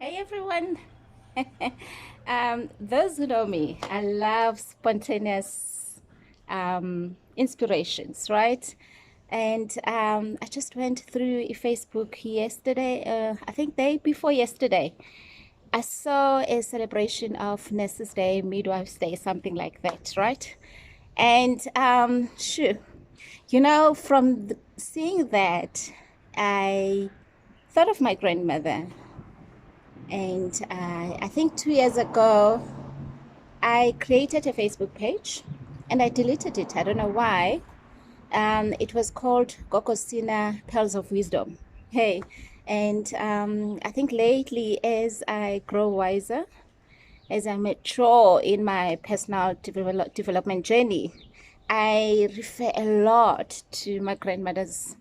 Hey everyone. Those who know me, I love spontaneous inspirations, right? And I just went through Facebook yesterday, I think day before yesterday. I saw a celebration of Nurses Day, Midwife's Day, something like that, right? And sure, from seeing that, I thought of my grandmother. And I think 2 years ago, I created a Facebook page and I deleted it. I don't know why. It was called gogosina, Pearls of Wisdom. Hey, and I think lately, as I grow wiser, as I mature in my personal development journey, I refer a lot to my grandmother's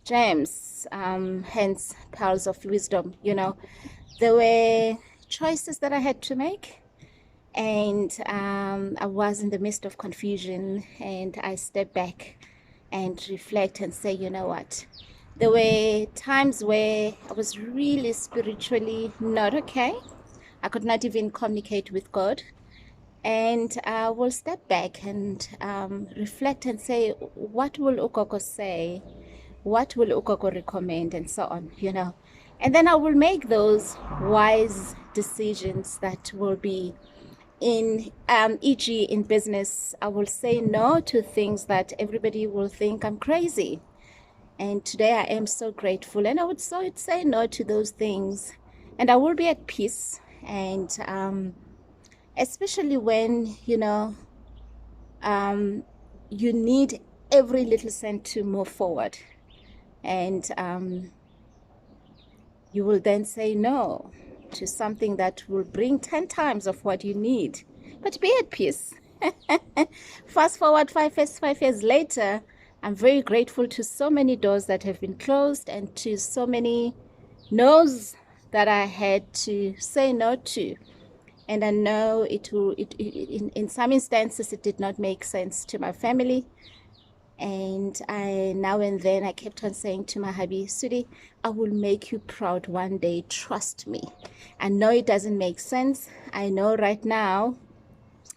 gems, hence Pearls of Wisdom. There were choices that I had to make, and I was in the midst of confusion, and I stepped back and reflect and say, you know what? There were times where I was really spiritually not okay. I could not even communicate with God. And I will step back and reflect and say, what will Ukoko say? What will Ukoko recommend? And so on. And then I will make those wise decisions that will be in, e.g., in business. I will say no to things that everybody will think I'm crazy. And today I am so grateful. And I would say no to those things. And I will be at peace. And especially when, you need every little cent to move forward. And you will then say no to something that will bring 10 times of what you need. But be at peace. Fast forward 5 years later, I'm very grateful to so many doors that have been closed and to so many no's that I had to say no to. And I know in some instances, it did not make sense to my family. And now and then I kept on saying to my hubby, Sudi, I will make you proud one day. Trust me. I know it doesn't make sense. I know right now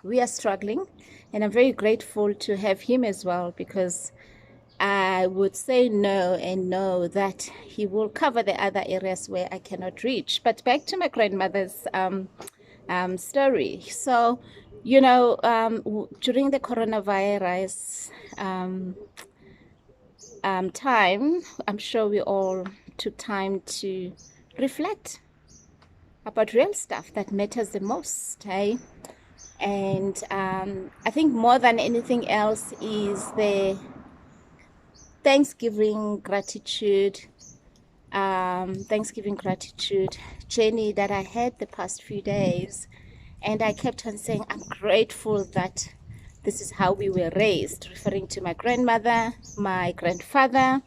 we are struggling. And I'm very grateful to have him as well, because I would say no and know that he will cover the other areas where I cannot reach. But back to my grandmother's story. So, during the coronavirus time, I'm sure we all took time to reflect about real stuff that matters the most, eh? And I think more than anything else is the Thanksgiving gratitude journey that I had the past few days. And I kept on saying, I'm grateful that this is how we were raised, referring to my grandmother, my grandfather,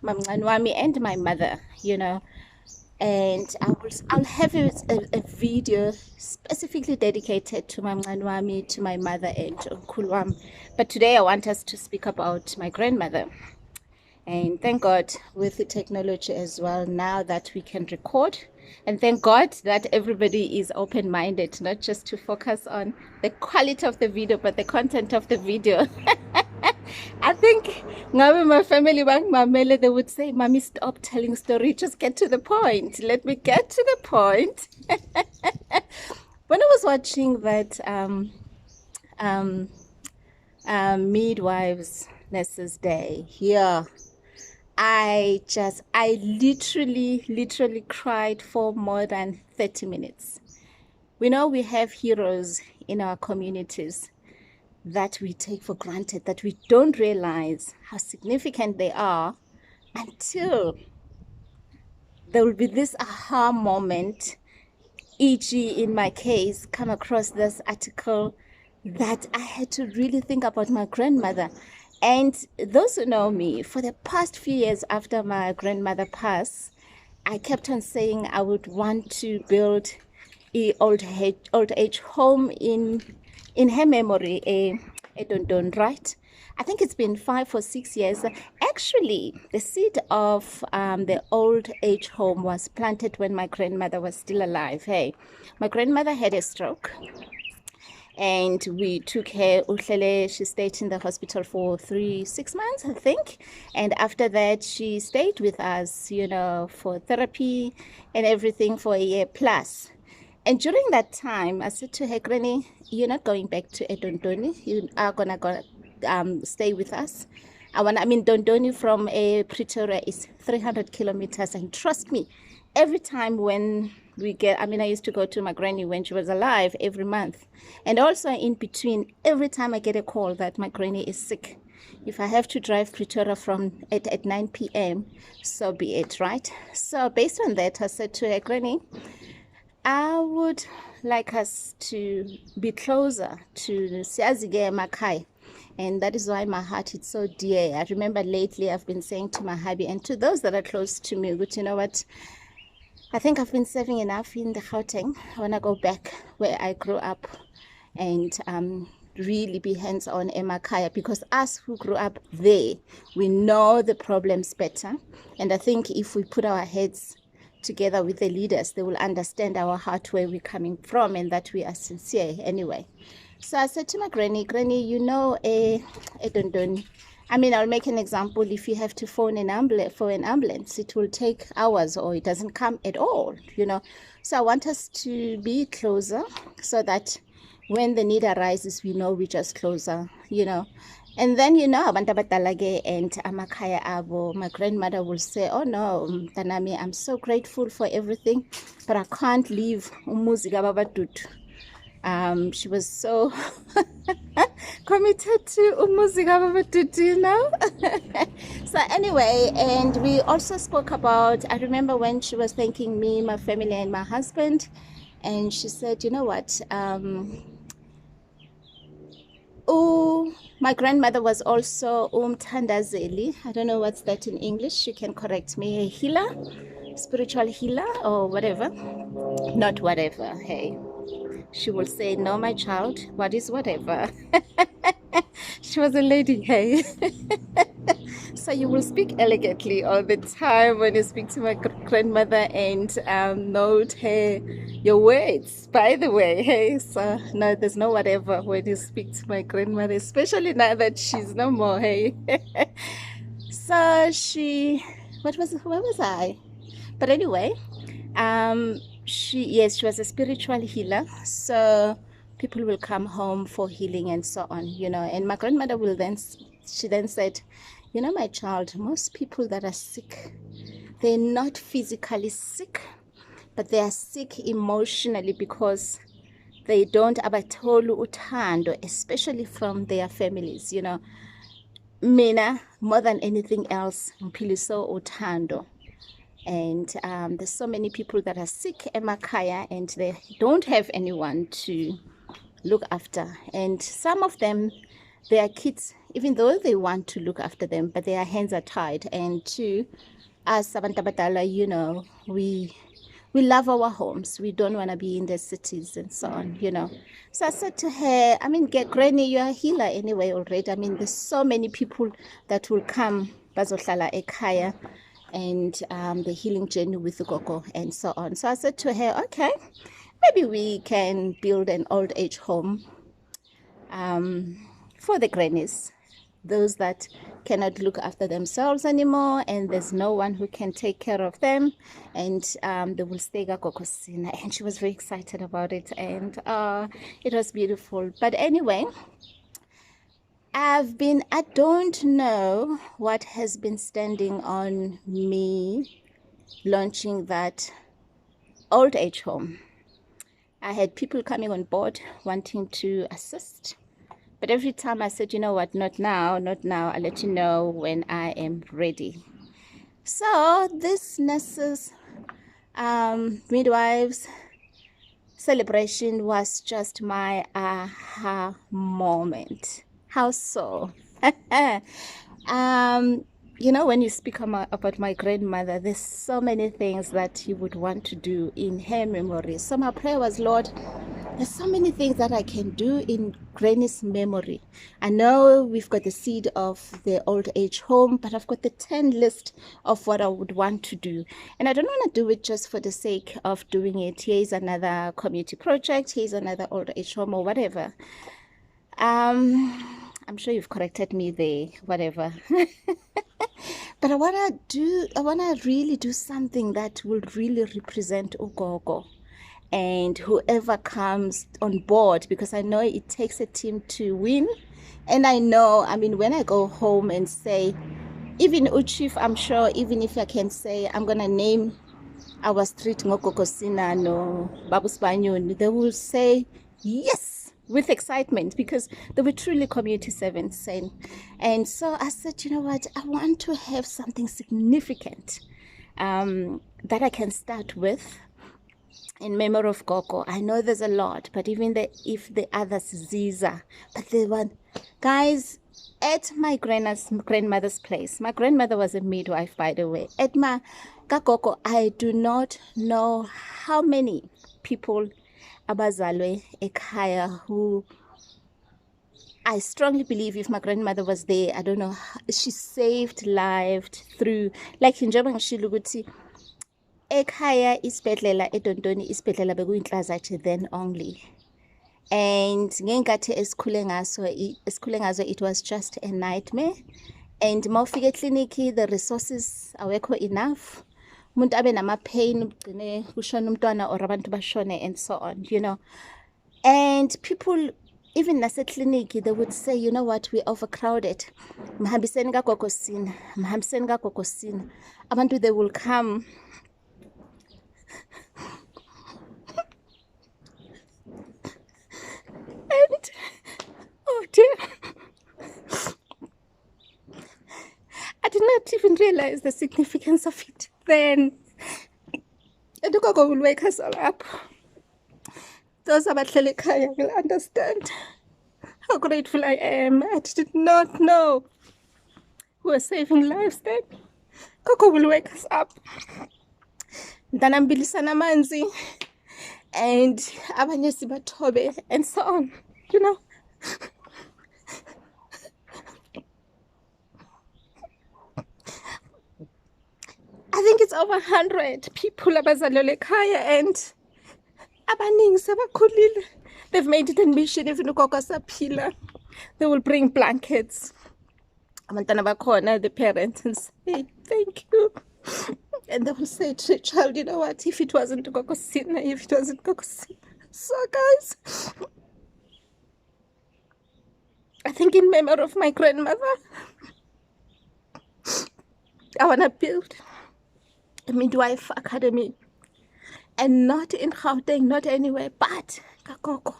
my mnganwami, and my mother, And I'll have a video specifically dedicated to my mnganwami, to my mother, and Kulwam. But today I want us to speak about my grandmother. And thank God with the technology as well, now that we can record. And thank God that everybody is open-minded, not just to focus on the quality of the video, but the content of the video. I think my family, they would say, Mommy, stop telling story. Just get to the point. Let me get to the point. When I was watching that Midwives Nurses Day here, I literally cried for more than 30 minutes. We know we have heroes in our communities that we take for granted, that we don't realize how significant they are until there will be this aha moment, e.g., in my case, come across this article that I had to really think about my grandmother. And those who know me, for the past few years after my grandmother passed, I kept on saying I would want to build an old age home in her memory, Edondon, right? I think it's been 5 or 6 years. Actually, the seed of the old age home was planted when my grandmother was still alive. Hey, my grandmother had a stroke, and we took her. Uhlele, she stayed in the hospital for 6 months, I think. And after that, she stayed with us, for therapy and everything for a year plus. And during that time, I said to her, Granny, you're not going back to Edondoni. You are gonna go stay with us. Dondoni from Pretoria is 300 kilometers, and trust me, every time when I used to go to my granny when she was alive every month, and also in between, every time I get a call that my granny is sick, if I have to drive Pretoria at 9 p.m., so be it, right? So based on that, I said to her, Granny, I would like us to be closer to Siazige Makai. And that is why my heart is so dear. I remember lately I've been saying to my hubby and to those that are close to me, but you know what? I think I've been serving enough in the Gauteng. I want to go back where I grew up and really be hands-on in Makaya, because us who grew up there, we know the problems better. And I think if we put our heads together with the leaders, they will understand our heart, where we're coming from, and that we are sincere anyway. So I said to my granny, Dondon. I'll make an example. If you have to phone for an ambulance, it will take hours or it doesn't come at all, So I want us to be closer so that when the need arises, we know we're just closer, And then, abantu abadala and amakhaya abo, my grandmother will say, oh no, Tanami, I'm so grateful for everything, but I can't leave umuzi kaBaba. She was so committed to umuzi kaBaba, So anyway, and we also spoke about, I remember when she was thanking me, my family, and my husband, and she said, you know what, my grandmother was also Tandazeli. I don't know what's that in English. You can correct me. A healer, spiritual healer, or whatever. Not whatever. Hey, she will say, no, my child, what is whatever? She was a lady, hey. So you will speak elegantly all the time when you speak to my grandmother, and note your words, by the way, hey. So no, there's no whatever when you speak to my grandmother, especially now that she's no more, hey. So where was I? But anyway, she was a spiritual healer. So people will come home for healing and so on, and my grandmother she then said, my child, most people that are sick, they're not physically sick, but they are sick emotionally, because they don't abatholu uthando, especially from their families, Mina, more than anything else, mphiliso uthando. And there's so many people that are sick emakhaya, and they don't have anyone to look after. And some of them, their kids, even though they want to look after them, but their hands are tied. And to us, abantu abadala, we love our homes. We don't want to be in the cities and so on, So I said to her, get Granny, you're a healer anyway already. There's so many people that will come, bazohlala ekhaya, and the healing journey with the gogo and so on. So I said to her, okay, maybe we can build an old age home for the grannies, those that cannot look after themselves anymore, and there's no one who can take care of them, and they will stay kaGogoSina. And she was very excited about it, and it was beautiful. But anyway, I don't know what has been standing on me launching that old age home. I had people coming on board wanting to assist, but every time I said, you know what, not now, I'll let you know when I am ready. So this nurses, midwives celebration was just my aha moment. How so? When you speak about my grandmother, there's so many things that you would want to do in her memory. So my prayer was, Lord, There's so many things that I can do in Granny's memory. I know we've got the seed of the old age home, but I've got the 10 list of what I would want to do. And I don't want to do it just for the sake of doing it. Here's another community project, here's another old age home or whatever. I'm sure you've corrected me there, whatever. But I want to really do something that will really represent Ugogo and whoever comes on board, because I know it takes a team to win. And I know, I mean, when I go home and say, even Uchief, I'm sure, even if I can say, I'm going to name our street gogosina no Sibanyoni, they will say yes with excitement, because they were truly community servants. And so I said, you know what, I want to have something significant that I can start with in memory of Gogo. I know there's a lot, but even if the others Ziza, but the one, guys, at my grandmother's place, my grandmother was a midwife, by the way. At my kaGogo, I do not know how many people abazalwe ekhaya who I strongly believe if my grandmother was there, I don't know, she saved lives through, like njengoba ngishilo ukuthi ekhaya isibhedlela eDontoni isibhedlela bekuyinhlazathi then only. And ngenkathi esikhule ngazo it was just a nightmare. And mawufika ekliniki the resources awekho enough, umuntu abe nama-pain ugcine kushona umntwana or abantu bashone and so on, you know. And people, even nasekliniki, they would say, you know what, we're overcrowded, mhambiseni kaGogoSina, mhambiseni kaGogoSina. Abantu, they will come. And oh dear, I did not even realize the significance of it then. And Gogo will wake us all up. Those abahlale ekhaya will understand how grateful I am. I did not know we were saving lives then. Gogo will wake us up. Ndanambilisana manzi and abanye sibathobe and so on, you know. I think it's over 100 people abazalelwe ekhaya, and abaningi sebakhulile. They've made it a mission. Even ugogo saphila, they will bring blankets. Abantwana bakhona, the parents, and say thank you. And they will say to the child, you know what, if it wasn't gogosina, if it wasn't gogosina. So guys, I think in memory of my grandmother, I want to build a midwife academy, and not in Gauteng, not anywhere, but kaGogo.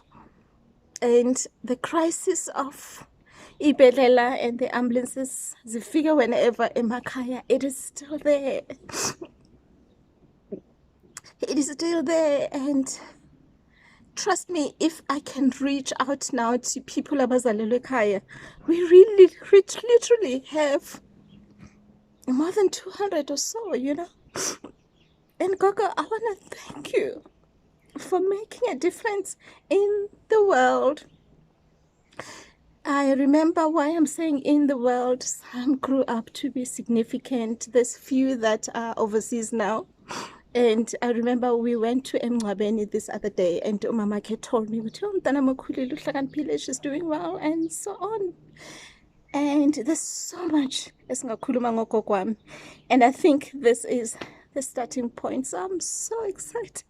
And the crisis of ibedlela and the ambulances, the figure whenever emakhaya, it is still there. It is still there. And trust me, if I can reach out now to people abazalelwe ekhaya, we really literally have more than 200 or so, you know. And Gogo, I want to thank you for making a difference in the world. I remember why I'm saying in the world. Some grew up to be significant. There's few that are overseas now. And I remember we went to Mngcwabeni this other day, and Umamake told me, she's doing well, and so on. And there's so much. And I think this is the starting point. So I'm so excited.